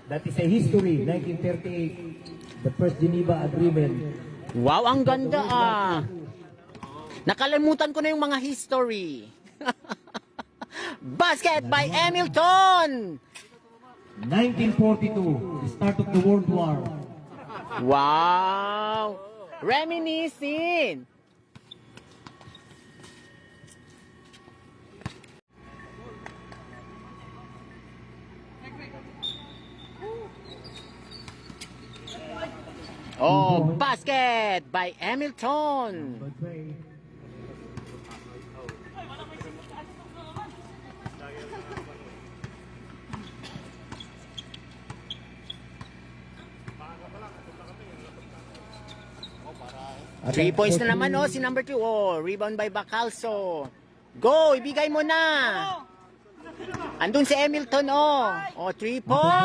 That is a history, 1938, the first Geneva Agreement. Wow, ang ganda ah. Nakalimutan ko na yung mga history. Basket by Hamilton! 1942, the start of the World War. Wow! Reminiscing! Oh, basket by Hamilton! Three points na naman oh, si number 2. Oh, rebound by Bacalso. Go, ibigay mo na. Andun si Hamilton oh. Oh, 3 points.